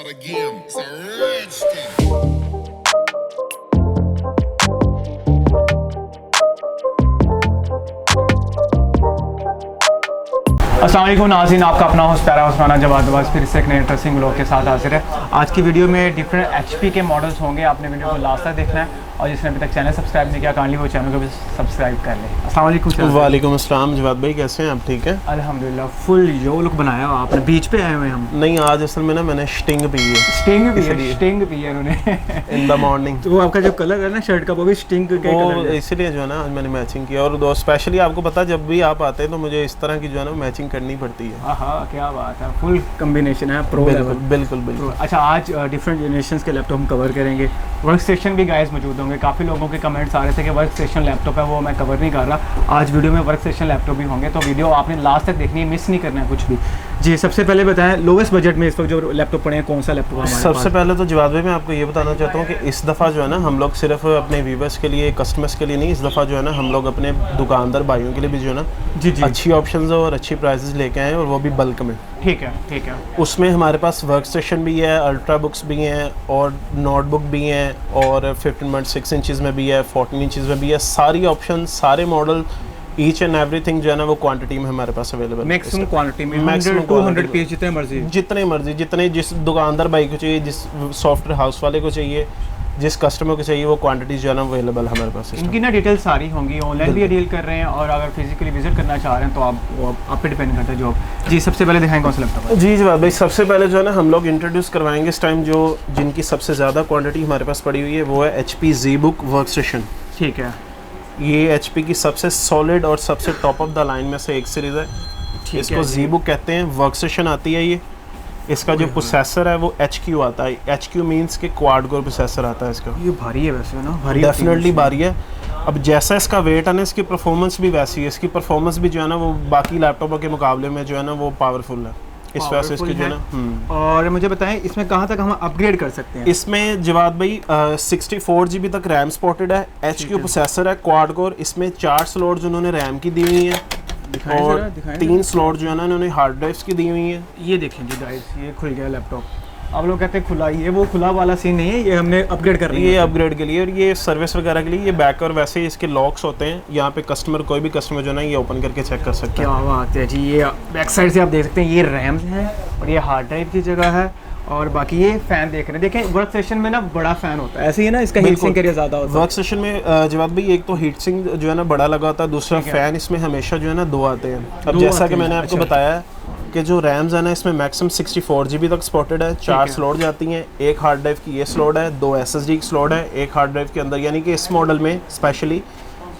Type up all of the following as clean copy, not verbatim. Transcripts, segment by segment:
again. It's a rich thing. अस्सलाम वालेकुम नाज़रीन, आपका अपना होस्ट प्यारा उस्माना जवाद फिर से एक नए इंटरेस्टिंग व्लॉग के साथ हाजिर है। आज की वीडियो में डिफरेंट एचपी के मॉडल्स होंगे। आपने वीडियो को लास्ट तक देखना है और जिसने अभी तक चैनल सब्सक्राइब नहीं किया काइंडली वो चैनल को भी सब्सक्राइब कर ले। अस्सलाम वालेकुम। वालेकुम अस्सलाम जवाद भाई, कैसे हैं आप? ठीक है अल्हम्दुलिल्लाह। फुल यो लुक बनाया हुआ आपने, बीच पे आए हुए हम। नहीं, आज असल में ना मैंने स्टिंग पी है। स्टिंग पी है उन्होंने इन द मॉर्निंग। तो वो आपका जो कलर है ना शर्ट का वो भी स्टिंग के कलर है, इसीलिए जो है ना आज मैंने मैचिंग किया। और दो स्पेशली आपको पता है जब भी आप आते हैं तो मुझे इस तरह की जो है ना मैचिंग करनी पड़ती है। हाँ क्या बात है, फुल कॉम्बिनेशन है, प्रो बिल्कुल लेवल। बिल्कुल बिल्कुल। अच्छा, आज डिफरेंट जनरेशंस के लैपटॉप हम कवर करेंगे। वर्क स्टेशन भी गाइस मौजूद होंगे। काफ़ी लोगों के कमेंट्स आ रहे थे कि वर्क स्टेशन लैपटॉप है वो मैं कवर नहीं कर रहा। आज वीडियो में वर्क स्टेशन लैपटॉप भी होंगे, तो वीडियो आपने लास्ट तक देखनी है, मिस नहीं करना है कुछ भी। जी, सबसे पहले बताएं लोवेस्ट बजट में इस वक्त जो लैपटॉप पड़े हैं कौन सा लैपटॉप हमारे पास? सबसे पहले तो जवाद भाई मैं आपको ये बताना चाहता हूँ कि इस दफ़ा जो है ना हम लोग सिर्फ अपने व्यूवर्स के लिए, कस्टमर्स के लिए नहीं, इस दफ़ा जो है ना हम लोग अपने दुकानदार भाइयों के लिए भी जो है ना जी जी अच्छी ऑप्शंस और अच्छी प्राइसेस लेके आए हैं, और वो भी बल्क में। ठीक है ठीक है। उसमें हमारे पास वर्क स्टेशन भी है, अल्ट्रा बुक्स भी हैं और नोटबुक भी हैं, और 15.6 इंचज़ में भी है, 14 इंचज़ में भी है। सारी ऑप्शन, सारे मॉडल, ईच एंड एवरीथिंग जो है ना वो क्वांटिटी में हमारे पास अवेलेबल है। मैक्सिमम क्वांटिटी में मैक्सिमम 200 पीस जितने मर्जी जितने जिस दुकानदार भाई को चाहिए, जिस सॉफ्टवेयर हाउस वाले को चाहिए, जिस कस्टमर को चाहिए, वो क्वांटिटी जो है ना अवेलेबल हमारे पास है। इनकी ना डिटेल सारी होंगी। ऑनलाइन भी डील कर रहे हैं और अगर फिजिकली विजिट करना चाह रहे हैं तो आप पे डिपेंड करता है जो आप। जी, सबसे पहले दिखाएं कौन सा लैपटॉप है? जी जवाब भाई, सबसे पहले जो है ना हम लोग इंट्रोड्यूस करवाएंगे इस टाइम जो जिनकी सबसे ज़्यादा क्वांटिटी हमारे पास पड़ी हुई है, वो है HP ZBook वर्क स्टेशन। ठीक है। ये HP की सबसे सॉलिड और सबसे टॉप ऑफ द लाइन में से एक सीरीज़ है। इसको ZBook कहते हैं। वर्क स्टेशन आती है ये। इसका जो प्रोसेसर है वो HQ आता है। HQ मींस के क्वाड कोर प्रोसेसर आता है इसका। ये भारी है वैसे ना, भारी डेफिनेटली भारी है। अब जैसा इसका वेट है ना, इसकी परफॉर्मेंस भी वैसी है। इसकी परफॉर्मेंस भी जो है ना वो बाकी लैपटॉपों के मुकाबले में जो है ना वो पावरफुल है। इस वजह से इसकी जो है ना और मुझे बताएं इसमें कहाँ तक हम अपग्रेड कर सकते हैं? इसमें जवाद भाई 64 GB तक रैम सपोर्टेड है। HQ प्रोसेसर है क्वाड कोर। इसमें 4 स्लॉट्स उन्होंने रैम की दी हुई है और 3 स्लॉट जो है ना उन्होंने हार्ड ड्राइव्स की दी हुई है। ये देखें जी गाइस, ये खुल गया लैपटॉप। आप लोग कहते हैं खुला, ये वो खुला वाला सीन नहीं है, ये हमने अपग्रेड कर रही है। ये अपग्रेड के लिए और ये सर्विस वगैरह के लिए ये बैक और वैसे ही इसके लॉक्स होते हैं। यहाँ पे कस्टमर, कोई भी कस्टमर जो है ना ये ओपन करके चेक कर सकता है। क्या बात है जी। ये बैक साइड से आप देख सकते हैं, ये रैम है और ये हार्ड ड्राइव की जगह है। और बाकी ये फैन देख रहे हैं, देखें वर्क स्टेशन में ना बड़ा फैन होता है, ऐसे ही ना इसका हीट सिंक एरिया ज़्यादा होता है। वर्क स्टेशन में जवाब भाई एक तो हीट सिंक जो है ना बड़ा लगा होता है, दूसरा फैन इसमें हमेशा जो है ना 2 आते हैं। अब जैसा कि मैंने आपको बताया है कि जो रैम्स है ना इसमें मैक्सिमम 64 GB तक सपोर्टेड है। 4 स्लॉट जाती हैं। एक हार्ड ड्राइव की ये स्लॉट है, 2 SSD की स्लॉट है एक हार्ड ड्राइव के अंदर, यानी कि इस मॉडल में स्पेशली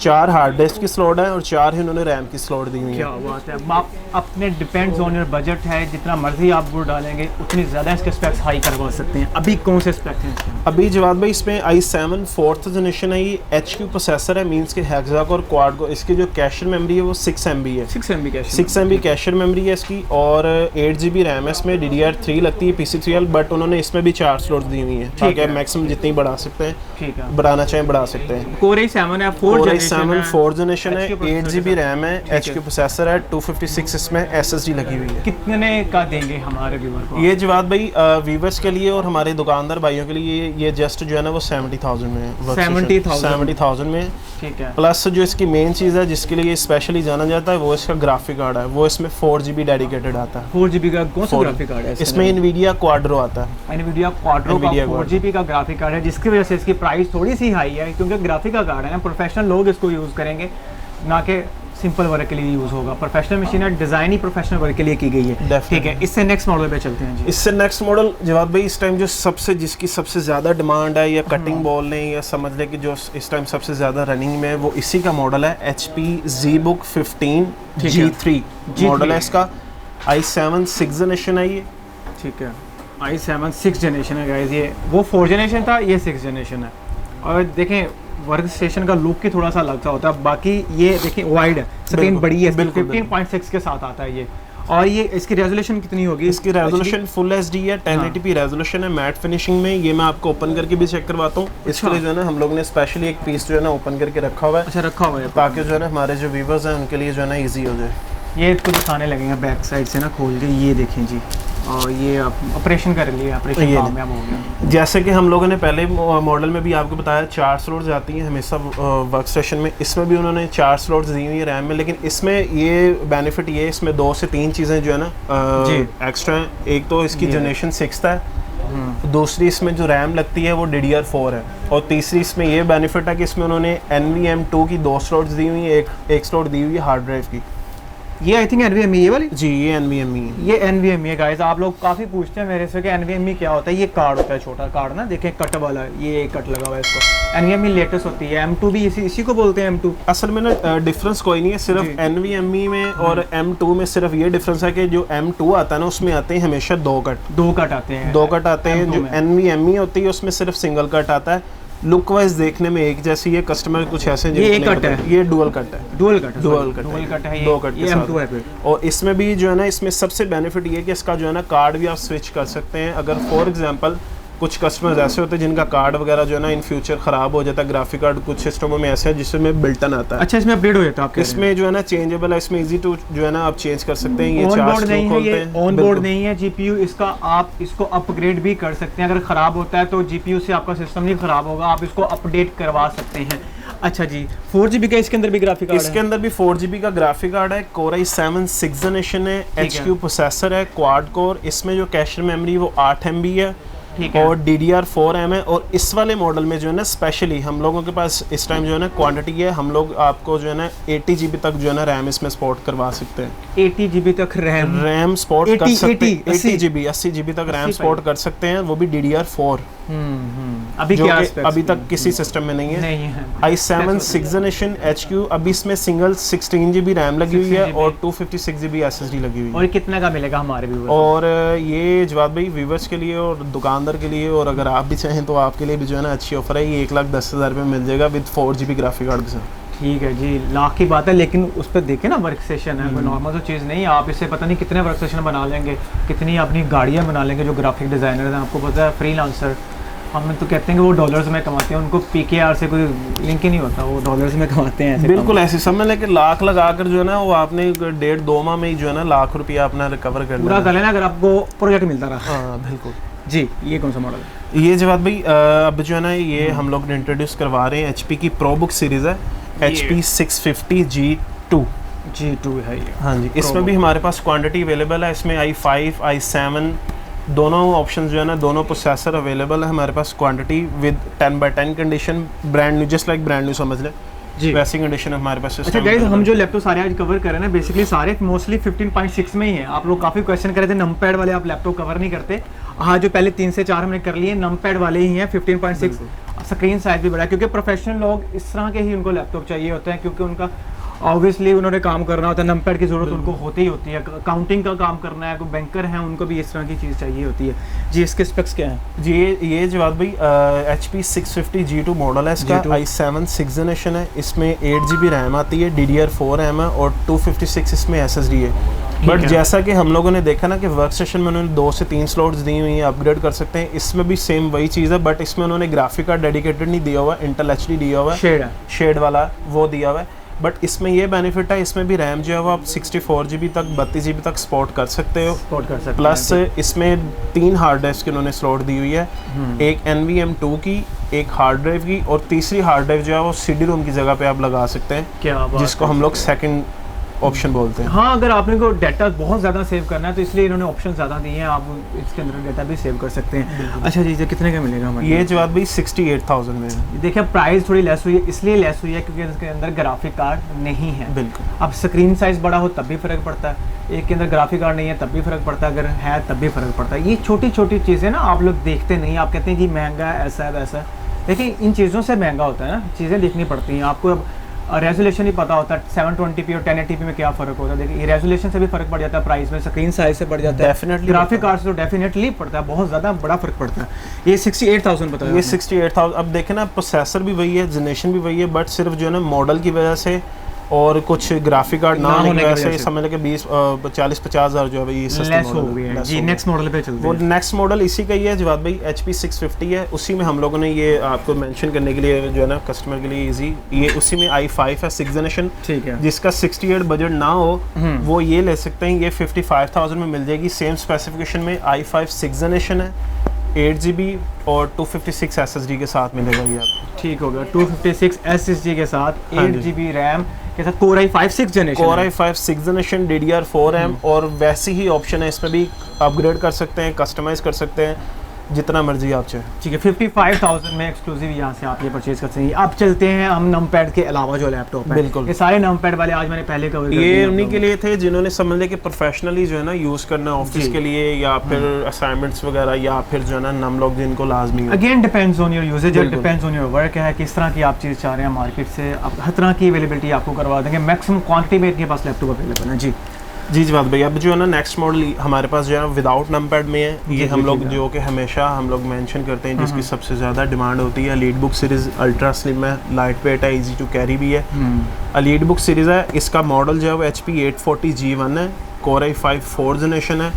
4 हार्ड डिस्क की स्लॉट है और 4 ही उन्होंने रैम की स्लॉट दी हुई है। क्या बात है। आप अपने डिपेंड्स ऑन योर बजट है, जितना मर्जी आप गुड़ डालेंगे उतनी ज़्यादा इसके स्पेक्स हाई करवा सकते हैं। अभी कौन से स्पेक्स हैं इसके? अभी जवाद भाई इसमें i7 4th जनरेशन है। ये HQ प्रोसेसर है, मींस के हेक्सा और क्वाड को। इसकी जो कैशर मेमोरी है वो 6 MB है। 6 MB कैशर मेमोरी है इसकी और 8 GB रैम है इसमें। DDR3 लगती है PC3L, बट उन्होंने इसमें भी 4 स्लॉट्स दी हुई हैं ताकि मैक्सिमम जितनी बढ़ा सकते हैं, ठीक है, बढ़ाना चाहें बढ़ा सकते हैं। Core i7 है, 4th जनरेशन है, 8 GB रैम है, HQ प्रोसेसर है, 256 इसमें SSD लगी हुई है। कितने का देंगे हमारे व्यूअर को? ये जवाद भाई व्यूवर्स के लिए और हमारे दुकानदार भाइयों के लिए ये जस्ट जो है ना वो 70,000 में है। 70,000 में, ठीक है। प्लस जो इसकी मेन चीज़ है जिसके लिए स्पेशली जाना जाता है वो इसका ग्राफिक कार्ड है। वो इसमें 4 GB डेडिकेटेड आता है। 4 GB का कौन सा ग्राफिक कार्ड है? इसमें NVIDIA Quadro आता है। NVIDIA Quadro का 4 GB का ग्राफिक कार्ड है, जिसकी वजह से इसकी प्राइस थोड़ी सी हाई है, क्योंकि ग्राफिक का कार्ड है ना, प्रोफेशनल लोग इसको यूज़ करेंगे, ना कि सिंपल वर्क के लिए यूज़ होगा। प्रोफेशनल मशीन है, डिज़ाइन ही प्रोफेशनल वर्क के लिए की गई है। ठीक है, इससे नेक्स्ट मॉडल पे चलते हैं जी। इससे नेक्स्ट मॉडल जवाब भाई इस टाइम जो जिसकी सबसे ज़्यादा डिमांड है, या कटिंग बॉल लें या समझ लें कि जो इस टाइम सबसे ज़्यादा रनिंग में है, वो इसी का मॉडल है। HP ZBook 15 G3 मॉडल है इसका। i7 6th जनरेशन है ये। ठीक है, i7 6th जनरेशन है गाइस। ये वो 4 जनरेशन था, ये 6th जनरेशन है। और देखें वर्क स्टेशन का लुक ही थोड़ा सा अलग सा होता है। बाकी ये देखिए वाइड है, स्क्रीन बड़ी है, 15.6 के साथ आता है ये। और ये इसकी रेजोल्यूशन कितनी होगी? इसकी रेजोल्यूशन फुल HD है, 1080p रेजोल्यूशन है, मैट फिनिशिंग में। ये मैं आपको ओपन करके भी चेक करवाता हूँ। इसके लिए जो है ना हम लोग ने स्पेशली एक पीस जो है ना ओपन करके रखा हुआ है। अच्छा, रखा हुआ है ताकि जो है ना हमारे जो व्यूवर्स हैं उनके लिए जो है ना ईजी हो जाए। ये इसको दिखाने लगेंगे बैक साइड से ना खोल के। ये देखें जी, और ये ऑपरेशन कर लिया, ऑपरेशन कामयाब हो गया। जैसे कि हम लोगों ने पहले मॉडल में भी आपको बताया 4 स्लॉट्स आती हैं हमेशा वर्क स्टेशन में, इसमें भी उन्होंने 4 स्लॉट्स दी हुई है रैम में, लेकिन इसमें ये बेनिफिट ये है इसमें 2 से 3 चीज़ें जो है ना एक्स्ट्रा हैं। एक तो इसकी जनरेशन 6 है, दूसरी इसमें जो रैम लगती है वो DDR4 है, और तीसरी इसमें ये बेनिफिट है कि इसमें उन्होंने NVMe2 की 2 स्लॉट्स दी हुई है, एक स्लॉट दी हुई है हार्ड ड्राइव की। ये आई थिंक NVMe ये वाली, जी ये NVMe है। ये NVMe है गाइस। आप लोग काफ़ी पूछते हैं मेरे से कि NVMe क्या होता है। ये कार्ड होता है, छोटा कार्ड ना, देखें कट वाला, ये कट लगा हुआ है इसको। NVMe लेटेस्ट होती है, M2 भी इसी को बोलते हैं M2। असल में ना डिफरेंस कोई नहीं है, सिर्फ NVMe में और M2 में सिर्फ ये डिफरेंस है कि जो M2 आता है ना उसमें आते हैं हमेशा 2 कट आते हैं। जो NVMe होती है उसमें सिर्फ सिंगल कट आता है। लुक वाइज देखने में एक जैसी है, कस्टमर कुछ ऐसे ये एक कट है, ये डुअल कट है, डुअल कट है, 2 कट ये M2 है फिर। और इसमें भी जो है ना, इसमें सबसे बेनिफिट ये है कि इसका जो है ना कार्ड भी आप स्विच कर सकते हैं। अगर फॉर एग्जांपल कुछ कस्टमर्स ऐसे होते हैं जिनका कार्ड वगैरह जो है ना इन फ्यूचर ख़राब हो जाता है, ग्राफिक कार्ड कुछ सिस्टमों में ऐसे है जिसमें बिल्टन आता है। अच्छा, इसमें अपडेट हो जाता है आपके? इसमें जो है ना चेंजेबल है, इसमें इजी टू जो है ना आप चेंज कर सकते हैं। ये ऑन बोर्ड नहीं है, ये ऑन बोर्ड बिल्कुल। नहीं है GPU इसका, आप इसको अपग्रेड भी कर सकते हैं। अगर ख़राब होता है तो GPU से आपका सिस्टम नहीं ख़राब होगा, आप इसको अपडेट करवा सकते हैं। अच्छा जी, 4GB का इसके अंदर भी ग्राफिक कार्ड है? इसके अंदर भी 4GB का ग्राफिक कार्ड है, Core i7 6th जनरेशन है, HQ प्रोसेसर है, क्वाड कोर। इसमें जो कैशर मेमोरी वो 8 MB है और DDR4M है। और इस वाले मॉडल में जो है ना स्पेशली हम लोगों के पास इस टाइम जो है ना क्वांटिटी है, हम लोग आपको जो है ना 80GB तक जो है ना रैम इसमें सपोर्ट करवा सकते हैं। 80GB तक रैम सपोर्ट कर सकते हैं। 80GB तक रैम सपोर्ट कर सकते हैं, वो भी DDR4। अभी जो क्या अभी तक किसी सिस्टम में नहीं है। i7 6th जनरेशन HQ, अभी इसमें सिंगल 16GB रैम लगी हुई है और 256GB SSD लगी हुई है। और कितना का मिलेगा हमारे व्यूअर्स? और ये जवाब भाई व्यूअर्स के लिए और दुकानदार के लिए, और अगर आप भी चाहें तो आपके लिए भी जो है ना अच्छी ऑफर है। ये 1,10,000 रुपये मिल जाएगा विद 4GB ग्राफिक कार्ड के साथ। ठीक है जी, लाख की बात है, लेकिन उस पर देखें ना वर्क स्टेशन है, कोई नॉर्मल तो चीज़ नहीं है। आप इससे पता नहीं कितने वर्क स्टेशन बना लेंगे, कितनी अपनी गाड़ियाँ बना लेंगे। जो ग्राफिक डिज़ाइनर हैं, आपको पता है फ्रीलांसर, हम तो कहते हैं कि वो डॉलर्स में कमाते हैं, उनको PKR से कोई लिंक ही नहीं होता, वो डॉलर्स में कमाते हैं। बिल्कुल ऐसे समझ लें कि लाख लगाकर जो है ना वो आपने 1.5-2 माह में ही जो है ना लाख रुपया अपना रिकवर करना पूरा कर लेना अगर आपको प्रोजेक्ट मिलता रहा। हाँ बिल्कुल जी। ये कौन सा मॉडल है? ये जवाब भाई अब जो है ना ये हम लोग इंट्रोड्यूस करवा रहे हैं, HP की प्रो बुक सीरीज़ है, HP 650 G2 है ये। हाँ जी, इसमें भी हमारे पास क्वांटिटी अवेलेबल है। इसमें i5 i7 दोनों ऑप्शन जो है ना, दोनों प्रोसेसर अवेलेबल है हमारे पास। Quantity with 10/10 condition, brand new, just like brand new समझ लें जी, वैसी कंडीशन हमारे पास। अच्छा गाइस, हम जो लैपटॉप सारे आज कवर कर रहे हैं ना, बेसिकली सारे मोस्टली 15.6 में ही है। आप लोग काफ़ी क्वेश्चन कर रहे थे नमपैड वाले आप लैपटॉप कवर नहीं करते। हाँ, जो पहले 3 से 4 हमने कर लिए नमपैड वाले ही हैं। 15.6 स्क्रीन साइज भी बड़ा है, क्योंकि प्रोफेशनल लोग इस तरह के ही उनको लैपटॉप चाहिए होते हैं, क्योंकि उनका ऑब्वियसली उन्होंने काम करना होता है, नमपैड की ज़रूरत उनको होती ही होती है। काउंटिंग का काम करना है, कोई बैंकर हैं, उनको भी इस तरह की चीज़ चाहिए होती है जी। इसके स्पेक्स क्या हैं जी? ये जवाब भाई HP 650 G2 मॉडल है इसका, i7 6th जनरेशन है। इसमें 8GB रैम आती है, DDR4M है और 256 इसमें SSD है। बट जैसा कि हम लोगों ने देखा ना कि वर्क स्टेशन में उन्होंने 2 से 3 स्लॉट्स दी हुई हैं, अपग्रेड कर सकते हैं। इसमें भी सेम वही चीज़ है, बट इसमें उन्होंने ग्राफिक कार्ड डेडिकेटेड नहीं दिया हुआ, इंटेल HD दिया हुआ है, शेड वाला वो दिया हुआ है। बट इसमें ये बेनिफिट है, इसमें भी रैम जो है वो आप 64GB तक 32GB तक सपोर्ट कर सकते हो, प्लस इसमें 3 हार्ड ड्राइव्स की उन्होंने स्लॉट दी हुई है, एक NVMe2 की, एक हार्ड ड्राइव की, और तीसरी हार्ड ड्राइव जो है वो CD रोम की जगह पे आप लगा सकते हैं, क्या जिसको हम लोग सेकंड ऑप्शन बोलते हैं। हाँ, अगर आपने को डाटा बहुत ज़्यादा सेव करना है तो इसलिए इन्होंने ऑप्शन ज़्यादा दिए हैं, आप इसके अंदर डाटा भी सेव कर सकते हैं। अच्छा जी, कितने का मिलेगा हमारे? ये जवाब भी 68,000 में है। देखिए प्राइस थोड़ी लेस हुई है, इसलिए लेस हुई है क्योंकि इसके अंदर ग्राफिक कार्ड नहीं है। बिल्कुल। अब स्क्रीन साइज़ बड़ा हो तब भी फ़र्क पड़ता है, एक के अंदर ग्राफिक कार्ड नहीं है तब भी फ़र्क पड़ता है, अगर है तब भी फ़र्क पड़ता है। ये छोटी छोटी चीज़ें ना आप लोग देखते नहीं, आप कहते हैं जी महंगा है, ऐसा है वैसा है। देखिए इन चीज़ों से महंगा होता है ना, चीज़ें देखनी पड़ती हैं आपको। अब रेजोल्यूशन ही पता होता है 720p और 1080p में क्या फ़र्क होता है। देखिए ये रेजोल्यूशन से भी फ़र्क पड़ जाता है, प्राइस में, स्क्रीन साइज से बढ़ जाता है, डेफिनेटली ग्राफिक कार्ड से तो डेफिनेटली पड़ता है, बहुत ज़्यादा बड़ा फ़र्क पड़ता है। ये 68,000 बताया, ये 68,000। अब देखें ना, प्रोसेसर भी वही है, जनरेशन भी वही है, बट सिर्फ जो है ना मॉडल की वजह से और कुछ ग्राफिक कार्ड ना होने की वजह से से। समझ लें कि 40-50 हज़ार जो है ये सस्ते लेस हो मॉडल गई है less जी। हो नेक्स्ट मॉडल पे चलते वो हैं। नेक्स्ट मॉडल इसी का ही है जवाब भाई, HP 650 है। उसी में हम लोगों ने ये आपको मेंशन करने के लिए जो है ना कस्टमर के लिए इजी, ये उसी में i5 है 6th जनरेशन, ठीक है। जिसका 68 बजट ना हो वो ये ले सकते हैं, ये 55,000 में मिल जाएगी। सेम स्पेसिफिकेशन में i5 6th जनरेशन है, 8GB और 256 SSD के साथ मिलेगा ये आपको। ठीक हो गया। 256 SSD के साथ, हाँ जी। 8GB रैम के साथ, Core i5 6th generation, Core i5 6th generation, DDR4 और वैसी ही ऑप्शन है इसमें भी, अपग्रेड कर सकते हैं, कस्टमाइज कर सकते हैं जितना मर्जी आप चाहें। ठीक है। 55,000 में एक्सक्लूसिव यहाँ से आप ये परचेज कर सकते हैं। अब चलते हैं हम नमपैड के अलावा जो लैपटॉप है, बिल्कुल। ये सारे नमपैड वाले आज मैंने पहले कवर कर दिए ये हैं उन्हीं आप के लोगों लिए थे जिन्होंने समझ लिया कि प्रोफेशनली जो है ना यूज़ करना ऑफिस जी। के लिए, या फिर असाइनमेंट्स वगैरह, या फिर जो है ना नम लोग जिनको लाजमी को। है। Again depends on your usages, बिल्कुल। डिपेंड्स ऑन योर वर्क है, किस तरह की आप चीज़ चाह रहे हैं मार्केट से। आप हर तरह की अवेलेबिलिटी आपको करवा देंगे, मैक्सिमम क्वांटिटी में इनके पास लैपटॉप अवेलेबल है जी। जी जवाब भाई, अब जो है ना नेक्स्ट मॉडल हमारे पास जो है विदाउट नमपैड में है। ये जी, हम लोग जी। जो कि हमेशा हम लोग मेंशन करते हैं जिसकी सबसे ज़्यादा डिमांड होती है। Elite book series ultra slim है, लाइट वेट है, इजी टू कैरी भी है। एलीट बुक सीरीज़ है, इसका मॉडल जो है वो HP 840G1 है, Core i5 4th जनरेशन है,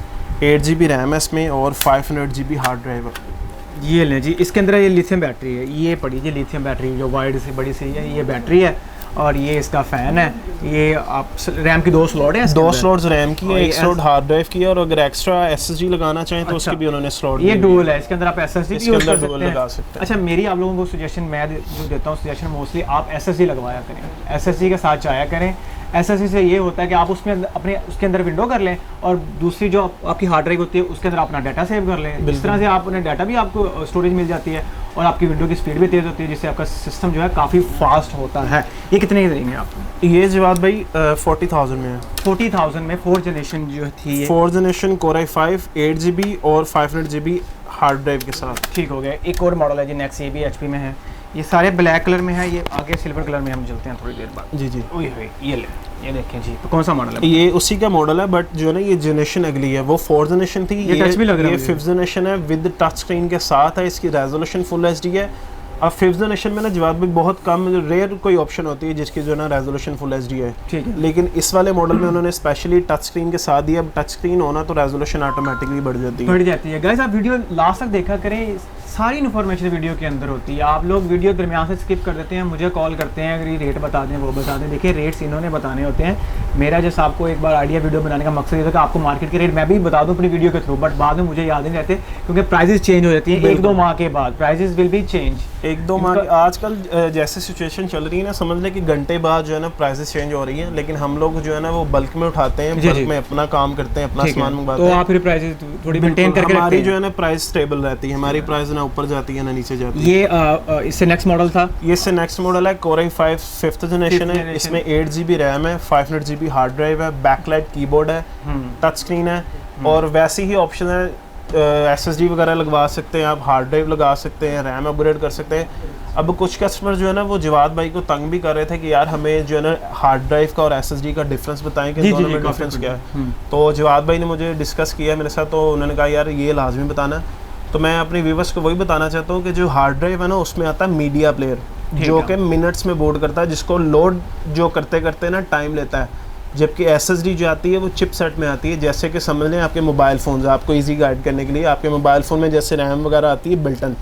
8GB रैम है इसमें और 500GB हार्ड ड्राइव है। ये लें जी। इसके अंदर ये लिथियम बैटरी है, ये पड़ी जी लिथियम बैटरी जो वाइड से बड़ी सी है, ये बैटरी है और ये इसका फ़ैन है। ये आप रैम की 2 स्लॉट है, 2 स्लॉट्स रैम की और है, ये एक स्लॉट हार्ड ड्राइव की है, और अगर एक्स्ट्रा SSD लगाना चाहें तो अच्छा। उसकी भी उन्होंने स्लॉट ये डुअल है, इसके अंदर आप SSD भी इसके यूज़ कर अंदर डुअल लगा सकते सकते हैं। अच्छा, मेरी आप लोगों को सजेशन मैं जो देता हूँ सजेशन, मोस्टली आप SSD लगवाया करें, SSD के साथ जाया करें। SSD से ये होता है कि आप उसमें अपने उसके अंदर विंडो कर लें और दूसरी जो आपकी हार्ड ड्राइव होती है उसके अंदर अपना डाटा सेव कर लें। इस तरह से आप अपने डाटा भी आपको स्टोरेज मिल जाती है और आपकी विंडो की स्पीड भी तेज़ होती है, जिससे आपका सिस्टम जो है काफ़ी फास्ट होता है। ये कितने की देंगे आप? ये जवाब भाई 40,000 में है। 40,000 में 4th जनरेशन जो थी ये। 4th generation Core i5 8GB और 500GB हार्ड ड्राइव के साथ। ठीक हो गया। एक और मॉडल है जी नेक्स्ट, ये भी HP में है। ये सारे ब्लैक कलर में है, ये आगे सिल्वर कलर में हम चलते हैं थोड़ी देर बाद। जी जी, ओए होए, ये ले, ये देखें जी। तो कौन सा मॉडल है? ये उसी का मॉडल है, बट जो है ना ये जनरेशन अगली है। वो 4th जनरेशन थी, ये touch भी लग रहा है ये मुझे। 5th जनरेशन है विद टच स्क्रीन के साथ है। इसकी रेजोल्यूशन फुल HD है। अब 5th जनरेशन में ना जवाब भी बहुत कम रेयर कोई ऑप्शन होती है जिसकी जो है ना रेजोल्यूशन फुल HD है, ठीक है। लेकिन इस वाले मॉडल में उन्होंने स्पेशली टच स्क्रीन के साथ दिया। अब टच स्क्रीन होना तो रेजोल्यूशन ऑटोमेटिकली बढ़ जाती है। बढ़ जाती है। गाइस आप वीडियो लास्ट तक देखा करें, सारी इन्फॉर्मेशन वीडियो के अंदर होती है। आप लोग वीडियो दरमियान से स्किप कर देते हैं, मुझे कॉल करते हैं, अगर ये रेट बता दें वो बता दें। देखिए रेट्स इन्होंने बताने होते हैं। मेरा जैसा आपको एक बार आइडिया वीडियो बनाने का मकसद ये था कि आपको मार्केट के रेट मैं भी बता दूं अपनी वीडियो के थ्रू, बट बाद में मुझे याद नहीं रहते क्योंकि प्राइजेस चेंज हो जाती हैं। 1-2 माह के बाद प्राइजेस विल बी चेंज। 1-2 माह आजकल जैसे सिचुएशन चल रही है ना, समझ लें कि घंटे बाद जो है ना प्राइसेस चेंज हो रही हैं, लेकिन हम लोग जो है ना वो बल्क में उठाते हैं, जी, बल्क जी। में अपना काम करते हैं, अपना ठीक है। सामान मंगवाते तो हैं। आप फिर प्राइजेस थोड़ी मेंटेन बिल्कुल, करके हमारी रखते जो हैं। है ना प्राइस स्टेबल रहती है। हमारी प्राइस ना ऊपर जाती है ना नीचे जाती है। ये इससे नेक्स्ट मॉडल था, ये इससे नेक्स्ट मॉडल है Core i5 5th जनरेशन है। generation। इसमें 8GB रैम है, 500GB हार्ड ड्राइव है, बैकलाइट कीबोर्ड है, टच स्क्रीन है, और वैसी ही ऑप्शन है SSD वगैरह लगवा सकते हैं आप, हार्ड ड्राइव लगा सकते हैं, रैम अपग्रेड कर सकते हैं। अब कुछ कस्टमर जो है ना वो जवाद भाई को तंग भी कर रहे थे कि यार हमें जो है ना हार्ड ड्राइव का और SSD का डिफरेंस बताएं कि जी, दोनों जी, में काफी डिफरेंस क्या है। हम्म। तो जवाद भाई ने मुझे डिस्कस किया मेरे साथ, तो उन्होंने कहा यार ये लाजमी बताना है। तो मैं अपने व्यूवर्स को वही बताना चाहता हूँ कि जो हार्ड ड्राइव है ना उसमें आता है मीडिया प्लेयर, जो कि मिनट्स में बोर्ड करता है, जिसको लोड जो करते करते ना टाइम लेता है। जबकि SSD जो आती है वो चिपसेट में आती है। जैसे कि समझ लें आपके मोबाइल फ़ोन, आपको इजी गाइड करने के लिए आपके मोबाइल फ़ोन में जैसे रैम वगैरह आती है बिल्टन,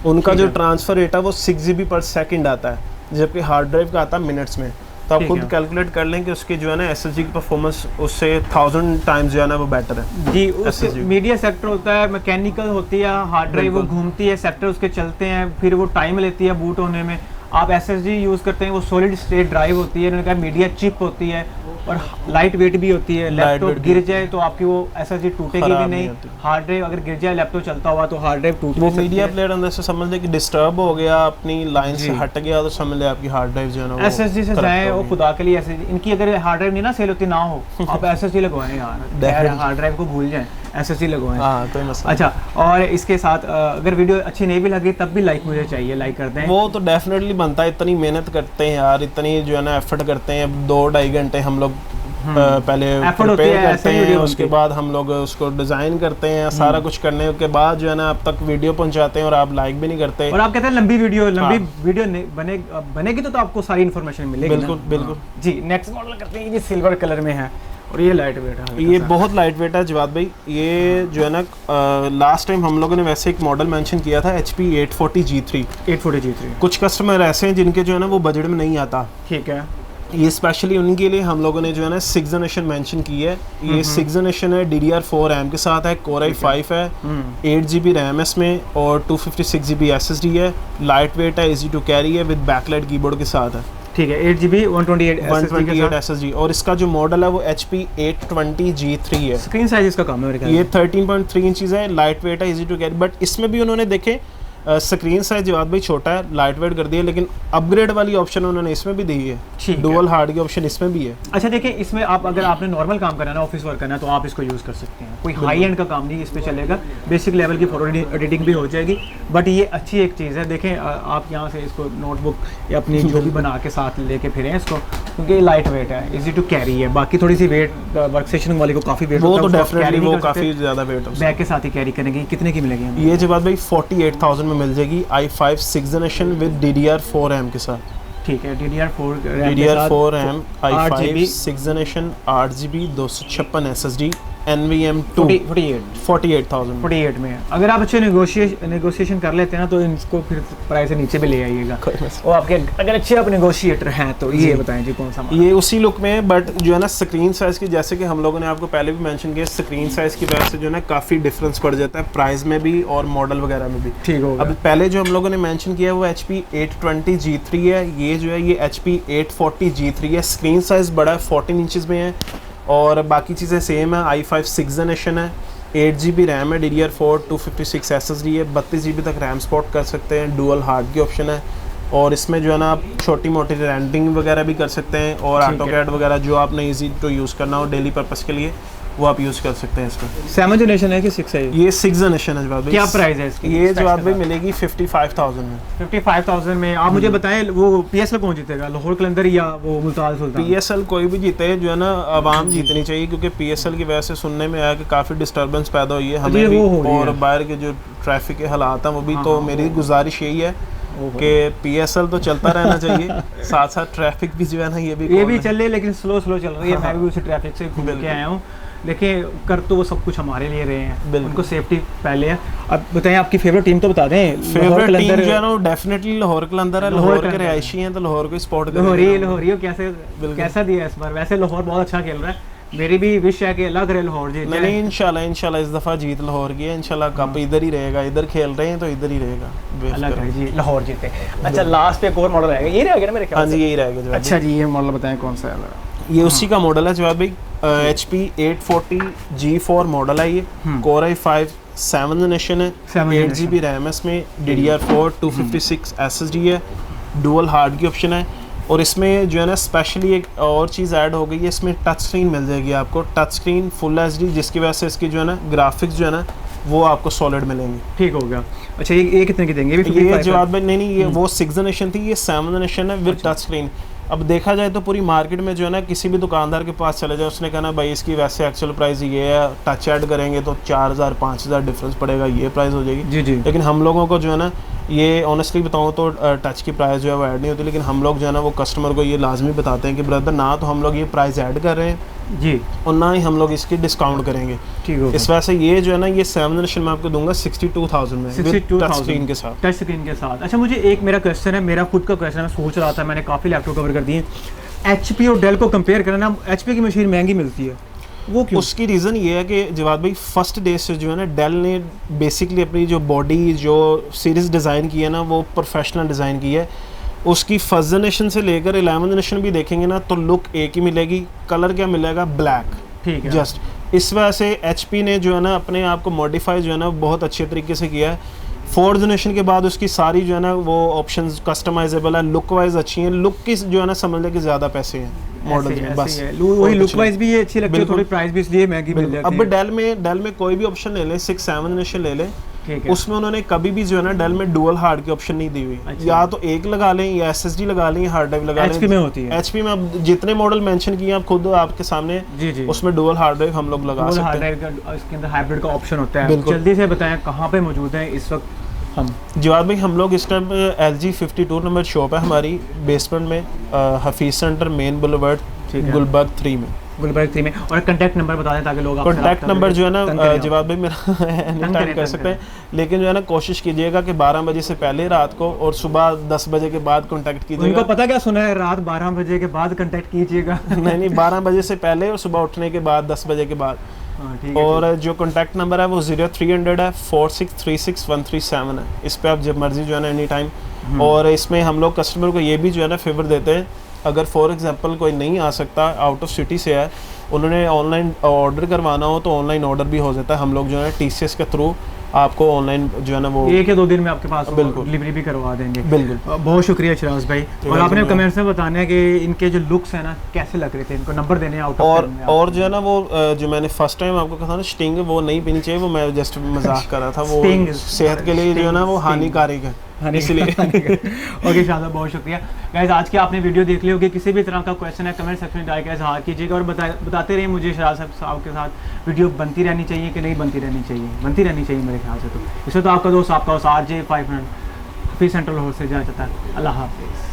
उनका जो ट्रांसफ़र रेट है वो 6 GB पर सेकंड आता है, जबकि हार्ड ड्राइव का आता है मिनट्स में। तो आप ठीक खुद है। कैलकुलेट कर लें कि उसकी जो है ना SSD की परफॉर्मेंस उससे 1000 टाइम्स जो है ना वो बेटर है। जी। उस SSD मीडिया सेक्टर होता है, मैकेनिकल होती है, हार्ड ड्राइव वो बिल्कुल। घूमती है, सेक्टर उसके चलते हैं, फिर वो टाइम लेती है बूट होने में। आप SSD यूज़ करते हैं, वो सॉलिड स्टेट ड्राइव होती है, उन्होंने कहा मीडिया चिप होती है और लाइट वेट भी होती है। लैपटॉप weight गिर जाए तो आपकी वो SSD टूटेगी भी खराब नहीं नहीं। होती। हार्ड ड्राइव अगर गिर जाए, लैपटॉप चलता हुआ, तो हार्ड ड्राइव टूट वो भी सकती मीडिया है। प्लेयर अंदर से समझ ले कि डिस्टर्ब हो गया, अपनी लाइन से जी। हट गया, तो समझ ले आपकी हार्ड ड्राइव जो है ना वो SSD से corrupt जाए, हो वो गई। खुदा के लिए SSD इनकी अगर हार्ड ड्राइव नहीं ना सेल होती ना हो, आप SSD लगवाएं यार, Definitely। हार्ड ड्राइव को भूल जाएं, SSD लगवाएं। हाँ कोई मसला अच्छा, और इसके साथ अगर वीडियो अच्छी नहीं भी लगी तब भी लाइक मुझे चाहिए, लाइक कर दें। वो तो डेफिनेटली बनता है। इतनी मेहनत करते हैं यार, इतनी जो है ना एफर्ट करते हैं, 2-2.5 घंटे हम लोग पहले Effort होती प्रिपेयर है, करते ऐसे ही हैं, वीडियो उसके बनती बाद हम लोग उसको डिज़ाइन करते हैं, सारा कुछ करने के बाद जो है ना आप तक वीडियो पहुंचाते हैं और आप लाइक भी नहीं करते। और आप कहते हैं लंबी वीडियो बनेगी तो आपको सारी इन्फॉर्मेशन मिलेगी। बिल्कुल बिल्कुल जी। नेक्स्ट मॉडल करते हैं, ये सिल्वर कलर में है और ये लाइट वेट है। ये बहुत लाइट वेट है जवाद भाई। ये जो है ना लास्ट टाइम हम लोगों ने वैसे एक मॉडल मेंशन किया था HP 840 G3। 840 G3 कुछ कस्टमर ऐसे हैं जिनके जो है ना वो बजट में नहीं आता, ठीक है। ये स्पेशली उनके लिए हम लोगों ने जो है ना 6th जनरेशन मेंशन की है। ये 6th जनरेशन है, DDR4 रैम के साथ है, Core i5 है, 8GB रैम है इसमें और 256GB SSD है, लाइट वेट है, इजी टू कैरी है, विद बैकलाइट कीबोर्ड के साथ है। ठीक है। 8GB 128 SSD और इसका जो मॉडल है वो HP 820 G3 है। स्क्रीन साइज इसका कम है मेरे ख्याल ये 13.3 इंचेस है, लाइट वेट है, इजी टू कैरी। बट इसमें भी उन्होंने देखे स्क्रीन साइज जवाब भाई छोटा है, लाइट वेट कर दिया, लेकिन अपग्रेड वाली ऑप्शन उन्होंने इसमें भी दी है, डुअल हार्ड की ऑप्शन इसमें भी है। अच्छा देखिए, इसमें आप अगर आपने नॉर्मल काम करना है ना, ऑफिस वर्क करना है, तो आप इसको यूज़ कर सकते हैं। कोई हाई एंड का काम नहीं इस पे चलेगा, बेसिक लेवल की फोटो एडिटिंग भी हो जाएगी। बट ये अच्छी एक चीज़ है, देखें आप यहाँ से इसको नोटबुक या अपनी जो भी बना के साथ लेके फिरें इसको, क्योंकि लाइट वेट है, इजी टू कैरी है। बाकी थोड़ी सी वेट वर्क स्टेशन वाली को काफ़ी वेट वो तो डेफिनेटली वो काफ़ी ज़्यादा वेट है, बैग के साथ ही कैरी करेंगे। कितने की मिलेगी ये जवाब भाई 48,000 में मिल जाएगी, i5 6th generation with DDR4 RAM के साथ। ठीक है। DDR4 RAM, i5 6th generation, 8GB 256 SSD, NVMe 48,000 में। अगर आप अच्छे नेगोशिएशन कर लेते हैं ना, तो इनको फिर प्राइस से नीचे भी ले आइएगा। और आपके अगर अच्छे आप नेगोशिएटर हैं तो ये बताएं जी कौन सा। ये उसी लुक में है, बट जो है ना स्क्रीन साइज़ की, जैसे कि हम लोगों ने आपको पहले भी मेंशन किया, स्क्रीन साइज़ की वजह से जो है ना काफ़ी डिफरेंस पड़ जाता है प्राइस में भी और मॉडल वगैरह में भी। ठीक होगा। अब पहले जो हम लोगों ने मेंशन किया है वो HP 820 G3 है, ये जो है ये HP 840 G3 है। स्क्रीन साइज़ बड़ा है, 14 इंचज़ में है और बाकी चीज़ें सेम है। i5 6th जनरेशन है, 8GB रैम है, DDR4 256 SSD है, 32GB तक रैम सपोर्ट कर सकते हैं, डुअल हार्ड की ऑप्शन है। और इसमें जो है ना आप छोटी मोटी रेंडरिंग वगैरह भी कर सकते हैं और ऑटोकैड वगैरह जो आपने इजी टू यूज़ करना हो डेली पर्पस के लिए वो आप यूज़ कर सकते हैं इसमें। 7th जनरेशन है कि 6 है? ये 6th जनरेशन है जवाब। क्या प्राइस है इसकी? ये जवाब भाई मिलेगी 55,000 में। 55,000 में। आप मुझे बताएं वो PSL कौन जीतेगा, लाहौर कलंदर या वो मुल्तान सुल्तान? PSL कोई भी जीते, जो है ना आवाम जीतनी चाहिए, क्योंकि PSL की वजह से सुनने में आया कि काफ़ी डिस्टर्बेंस पैदा हुई है हमें भी, और बाहर के जो ट्रैफिक के हालात हैं वो भी। तो मेरी गुजारिश यही है कि PSL तो चलता रहना चाहिए, साथ साथ ट्रैफिक भी जो है ना ये भी चले, लेकिन स्लो चल रही है। मैं भी उसी ट्रैफिक से घूम के आया हूँ, देखिए कर तो वो सब कुछ हमारे लिए रहे हैं, उनको सेफ्टी पहले है। अब बताएं आपकी फेवरेट टीम तो बता दें। फेवरेट टीम जो है ना डेफिनेटली लाहौर कलंदर है, लाहौर के रहायशी हैं तो लाहौर को सपोर्ट करेंगे। लाहौरी कैसा दिया इस बार? वैसे लाहौर बहुत अच्छा खेल रहा है, मेरी भी विश है कि अल्लाह करे लाहौर जीते। नहीं इंशाल्लाह इस दफ़ा जीत लाहौर की है, इंशाल्लाह कप इधर ही रहेगा, इधर खेल रहे हैं तो इधर ही रहेगा। अल्लाह करे जी लाहौर जीते। अच्छा लास्ट पे एक और मॉडल रहेगा, ये रहेगा ना मेरे ख्याल से? हाँ जी यही रहेगा। अच्छा जी, ये मॉडल बताएं कौन सा है? ये उसी का मॉडल है जवाब भाई, HP 840 G4 मॉडल है ये, Core i5 7th जनरेशन है, 8GB रैम है इसमें, DDR4 256 SSD है, डुअल हार्ड की ऑप्शन है। और इसमें जो है ना स्पेशली एक और चीज़ ऐड हो गई है, इसमें टच स्क्रीन मिल जाएगी आपको, टच स्क्रीन फुल HD, जिसकी वजह से इसकी जो है ना ग्राफिक्स जो है ना वो आपको सॉलिड मिलेंगे। ठीक हो गया। अच्छा ये कितने की देंगे? ये जवाब भाई नहीं ये वो 6th जनरेशन थी, ये 7th जनरेशन है विद टच स्क्रीन। अब देखा जाए तो पूरी मार्केट में जो है ना किसी भी दुकानदार के पास चले जाए, उसने कहना भाई इसकी वैसे एक्चुअल प्राइस ये है, टच ऐड करेंगे तो 4,000 5,000 डिफरेंस पड़ेगा, ये प्राइस हो जाएगी। जी। लेकिन हम लोगों को जो है ना ये ऑनेस्टली बताऊँ तो टच की प्राइस जो है वो ऐड नहीं होती, लेकिन हम लोग जो है ना वो कस्टमर को ये लाजमी बताते हैं कि ब्रदर ना तो हम लोग ये प्राइस ऐड कर रहे हैं जी, और ना ही हम लोग इसकी डिस्काउंट करेंगे। ठीक है। इस वजह से ये जो है ना ये 7th जनरेशन में आपको दूंगा 62,000 में, 62,000 टच स्क्रीन के साथ। टच स्क्रीन के साथ। अच्छा मुझे एक मेरा क्वेश्चन है, मेरा खुद का क्वेश्चन है, मैं सोच रहा था, मैंने काफ़ी लैपटॉप कवर कर दिए, HP और डेल को कंपेयर करना, HP की मशीन महंगी मिलती है, वो क्यों? उसकी रीज़न ये है कि जवाद भाई फर्स्ट डे से जो है ना डेल ने बेसिकली अपनी जो बॉडी जो सीरीज़ डिज़ाइन की है ना वो प्रोफेशनल डिज़ाइन की है। उसकी फर्स्ट जनरेशन से लेकर 11th जनरेशन भी देखेंगे ना तो लुक एक ही मिलेगी, कलर क्या मिलेगा, ब्लैक। ठीक है। जस्ट इस वजह से HP ने जो है ना अपने आप को मॉडिफाई जो है ना बहुत अच्छे तरीके से किया है। 4th जनरेशन के बाद उसकी सारी जो है ना वो ऑप्शंस कस्टमाइजेबल है, लुक वाइज अच्छी हैं, लुक की जो है ना समझ ले कि ज़्यादा पैसे हैं मॉडल में, बस वही लुक वाइज भी ये अच्छी लगती है, थोड़ी प्राइस भी इसलिए महंगी मिल जाती है। अब डेल में कोई भी ऑप्शन ले लें, 6 7 जनरेशन ले लें, ठीक है। उसमें उन्होंने कभी भी जो है ना डेल में डुअल हार्ड की ऑप्शन नहीं दी हुई। या तो एक लगा लें या एसएसडी लगा लें, हार्ड ड्राइव लगा लें। HP में होती है। HP में अब जितने मॉडल मेंशन किए आप खुद आपके सामने, जी उसमें डुअल हार्ड ड्राइव हम लोग लगा सकते हैं। हार्ड ड्राइव का इसके अंदर हाइब्रिड का ऑप्शन होता है। जल्दी से बताएं कहाँ पे मौजूद है इस वक्त हम? जवाब भाई हम लोग इस टाइम LG 52 नंबर शॉप है हमारी, बेसमेंट में, Hafeez centre, main boulevard, Gulberg 3 में। गुलबर्ग 3 में। और कांटेक्ट नंबर बता दें ताकि लोग आपसे कांटेक्ट नंबर जो है ना जवाब भाई मेरा एनी टाइम कर सकते हैं, लेकिन जो है ना कोशिश कीजिएगा कि 12 बजे से पहले रात को और सुबह 10 बजे के बाद कांटेक्ट कीजिएगा। उनको पता क्या सुना है, रात 12 बजे के बाद कांटेक्ट कीजिएगा। नहीं 12 बजे से पहले और सुबह उठने के बाद 10 बजे के बाद। और जो कॉन्टैक्ट नंबर है वो 0300 है 4636 है। इस पे आप जब मर्जी जो है ना एनी टाइम। और इसमें हम लोग कस्टमर को ये भी जो है ना फेवर देते हैं, अगर फॉर एग्जांपल कोई नहीं आ सकता, आउट ऑफ सिटी से है, उन्होंने ऑनलाइन ऑर्डर करवाना हो तो ऑनलाइन ऑर्डर भी हो जाता है। हम लोग जो है TCS के थ्रू आपको ऑनलाइन जो है ना वो 1 या 2 दिन में आपके पास बिल्कुल डिलीवरी भी करवा देंगे। बिल्कुल। बहुत शुक्रिया शराज भाई। और आपने कमेंट्स में बताना है कि इनके जो लुक्स है ना कैसे लग रहे थे, इनको नंबर देने आउट ऑफ। और जो है ना वो जो मैंने फर्स्ट टाइम आपको कहा था ना स्टिंग वो नहीं पीनी चाहिए, वो मैं जस्ट मजाक कर रहा था। वो सेहत के लिए जो है ना वो हानिकारक है, इसलिए। ओके शादा, बहुत शुक्रिया गाइस। आज की आपने वीडियो देख ली होगी। किसी भी तरह का क्वेश्चन है कमेंट सेक्शन में डाल के इज़हार कीजिएगा और बताते रहिए मुझे शराज साहब के साथ वीडियो बनती रहनी चाहिए कि नहीं बनती रहनी चाहिए। बनती रहनी चाहिए मेरे ख्याल से। तो इसमें तो आपका दोस्त आपका RJ 500 हफीज सेंट्रल हॉल से जाया जाता है। अल्लाह हाफिज़।